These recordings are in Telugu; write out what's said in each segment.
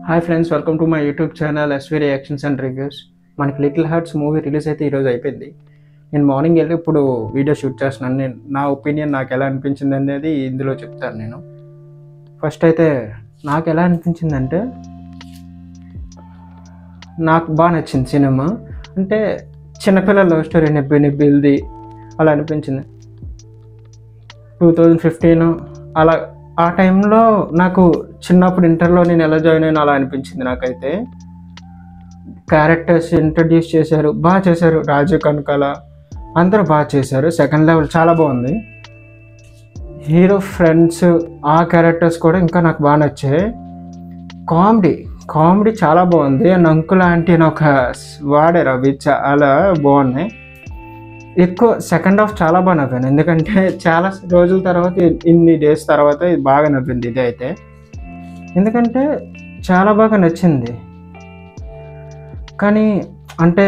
Hi friends, welcome to my YouTube channel SV reactions and reviews. మనకి లిటిల్ హార్ట్స్ మూవీ రిలీజ్ అయితే ఈరోజు అయిపోయింది. నేను మార్నింగ్ వెళ్ళి ఇప్పుడు వీడియో షూట్ చేస్తున్నాను. నేను నా ఒపీనియన్ నాకు ఎలా అనిపించింది అనేది ఇందులో చెప్తాను. నేను ఫస్ట్ అయితే నాకు ఎలా అనిపించిందంటే, నాకు బాగా నచ్చింది సినిమా. అంటే చిన్నపిల్లల లవ్ స్టోరీ నిబ్బిల్ది అలా అనిపించింది. 2015 అలా ఆ టైంలో నాకు చిన్నప్పుడు ఇంటర్లో నేను ఎలా జాయిన్ అయినా అలా అనిపించింది. నాకైతే క్యారెక్టర్స్ ఇంట్రడ్యూస్ చేశారు, బాగా చేశారు. రాజు కనకాల అందరూ బాగా చేశారు. సెకండ్ లెవెల్ చాలా బాగుంది. హీరో ఫ్రెండ్స్ ఆ క్యారెక్టర్స్ కూడా ఇంకా నాకు బాగా నచ్చాయి. కామెడీ చాలా బాగుంది. అండ్ అంకుల్ ఆంటీ అని ఒక వాడారు, అవి చాలా బాగున్నాయి. ఎక్కువ సెకండ్ హాఫ్ చాలా బాగా నవ్వాను, ఎందుకంటే చాలా రోజుల తర్వాత, ఇన్ని డేస్ తర్వాత ఇది బాగా నవ్వింది ఇది అయితే. ఎందుకంటే చాలా బాగా నచ్చింది. కానీ అంటే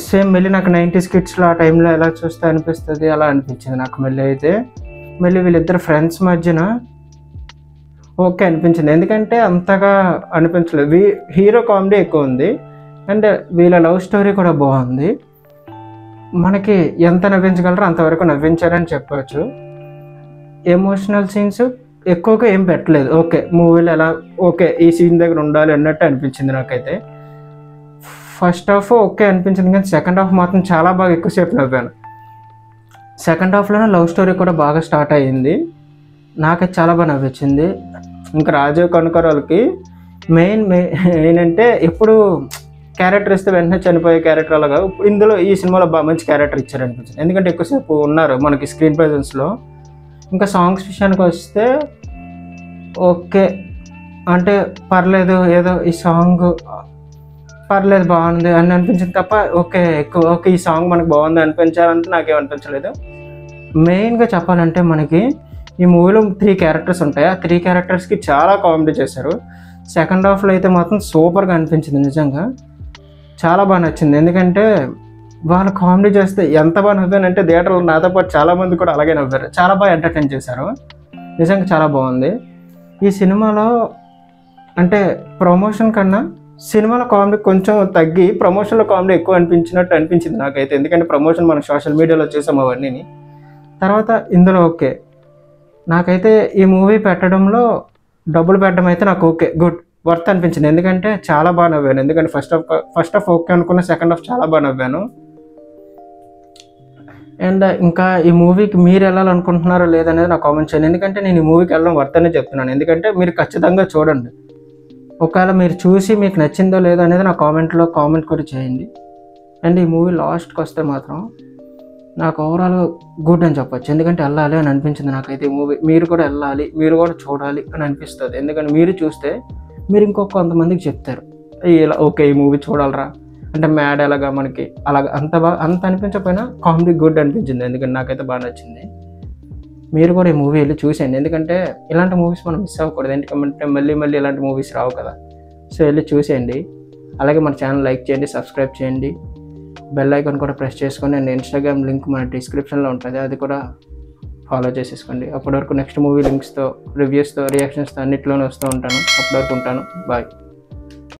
సేమ్ మళ్ళీ నాకు 90s కిడ్స్లో ఆ టైంలో ఎలా చూస్తే అనిపిస్తుంది అలా అనిపించింది నాకు. మళ్ళీ వీళ్ళిద్దరు ఫ్రెండ్స్ మధ్యన ఓకే అనిపించింది, ఎందుకంటే అంతగా అనిపించలేదు. హీరో కామెడీ ఎక్కువ ఉంది అండ్ వీళ్ళ లవ్ స్టోరీ కూడా బాగుంది. మనకి ఎంత నవ్వించగలరో అంతవరకు నవ్వించారని చెప్పవచ్చు. ఎమోషనల్ సీన్స్ ఎక్కువగా ఏం పెట్టలేదు. ఓకే, మూవీలో ఎలా ఓకే ఈ సీన్ దగ్గర ఉండాలి అన్నట్టు అనిపించింది నాకైతే. ఫస్ట్ హాఫ్ ఓకే అనిపించింది, కానీ సెకండ్ హాఫ్ మాత్రం చాలా బాగా ఎక్కువసేపు నవ్వాను. సెకండ్ హాఫ్లోనే లవ్ స్టోరీ కూడా బాగా స్టార్ట్ అయ్యింది. నాకైతే చాలా బాగా నవ్వించింది. ఇంకా రాజీవ్ కనకారాల్కి మెయిన్ ఏంటంటే, ఎప్పుడు క్యారెక్టర్ ఇస్తే వెంటనే చనిపోయే క్యారెక్టర్ అలాగా ఇందులో ఈ సినిమాలో బాగా మంచి క్యారెక్టర్ ఇచ్చారనిపించింది. ఎందుకంటే ఎక్కువసేపు ఉన్నారు మనకి స్క్రీన్ ప్రెజెన్స్లో. ఇంకా సాంగ్స్ విషయానికి వస్తే ఓకే అంటే పర్లేదు, ఏదో ఈ సాంగ్ పర్లేదు బాగుంది అని అనిపించింది తప్ప ఓకే ఈ సాంగ్ మనకు బాగుంది అనిపించాలంటే నాకేమనిపించలేదు. మెయిన్గా చెప్పాలంటే మనకి ఈ మూవీలో 3 క్యారెక్టర్స్ ఉంటాయి. ఆ 3 క్యారెక్టర్స్కి చాలా కామెడీ చేశారు. సెకండ్ హాఫ్లో అయితే మాత్రం సూపర్గా అనిపించింది. నిజంగా చాలా బాగా నచ్చింది. ఎందుకంటే వాళ్ళు కామెడీ చేస్తే ఎంత బాగా నవ్వానంటే, థియేటర్లో నాతో పాటు చాలామంది కూడా అలాగే నవ్వారు. చాలా బాగా ఎంటర్టైన్ చేశారు. నిజంగా చాలా బాగుంది. ఈ సినిమాలో అంటే ప్రమోషన్ కన్నా సినిమాలో కామెడీ కొంచెం తగ్గి ప్రమోషన్లో కామెడీ ఎక్కువ అనిపించినట్టు అనిపించింది నాకైతే. ఎందుకంటే ప్రమోషన్ మనం సోషల్ మీడియాలో చేసాం అవన్నీ. తర్వాత ఇందులో ఓకే, నాకైతే ఈ మూవీ పెట్టడంలో డబ్బులు పెట్టడం అయితే నాకు ఓకే గుడ్ వర్త్ అనిపించింది. ఎందుకంటే చాలా బాగా నవ్వాను. ఎందుకంటే ఫస్ట్ హాఫ్ ఓకే అనుకున్న, సెకండ్ హాఫ్ చాలా బాగా నవ్వాను. అండ్ ఇంకా ఈ మూవీకి మీరు వెళ్ళాలనుకుంటున్నారో లేదనేది నాకు కామెంట్ చేయండి. ఎందుకంటే నేను ఈ మూవీకి వెళ్ళడం వర్త్ అనే చెప్తున్నాను. ఎందుకంటే మీరు ఖచ్చితంగా చూడండి. ఒకవేళ మీరు చూసి మీకు నచ్చిందో లేదో అనేది నా కామెంట్లో కామెంట్ కూడా చేయండి. అండ్ ఈ మూవీ లాస్ట్కి వస్తే మాత్రం నాకు ఓవరాల్ గుడ్ అని చెప్పచ్చు. ఎందుకంటే వెళ్ళాలి అని అనిపించింది నాకైతే ఈ మూవీ. మీరు కూడా వెళ్ళాలి, మీరు కూడా చూడాలి అని అనిపిస్తుంది. ఎందుకంటే మీరు చూస్తే మీరు కొంతమందికి చెప్తారు, ఇలా ఓకే ఈ మూవీ చూడాలరా అంటే, మ్యాడ్ ఎలాగా మనకి అలాగ అంత అనిపించకపోయినా కామెడీ గుడ్ అనిపించింది. ఎందుకంటే నాకైతే బాగా నచ్చింది. మీరు కూడా ఈ మూవీ వెళ్ళి చూసేయండి. ఎందుకంటే ఇలాంటి మూవీస్ మనం మిస్ అవ్వకూడదు. ఎందుకంటే మళ్ళీ ఇలాంటి మూవీస్ రావు కదా. సో వెళ్ళి చూసేయండి. అలాగే మన ఛానల్ లైక్ చేయండి, సబ్స్క్రైబ్ చేయండి, బెల్ ఐకాన్ కూడా ప్రెస్ చేసుకొని. అండ్ ఇన్స్టాగ్రామ్ లింక్ మన డిస్క్రిప్షన్లో ఉంటుంది, అది కూడా ఫాలో చేసేసుకోండి. అప్పటి వరకు నెక్స్ట్ మూవీ లింక్స్తో, రివ్యూస్తో, రియాక్షన్స్తో అన్నిట్లోనే వస్తూ ఉంటాను. అప్పటి వరకు ఉంటాను. బాయ్.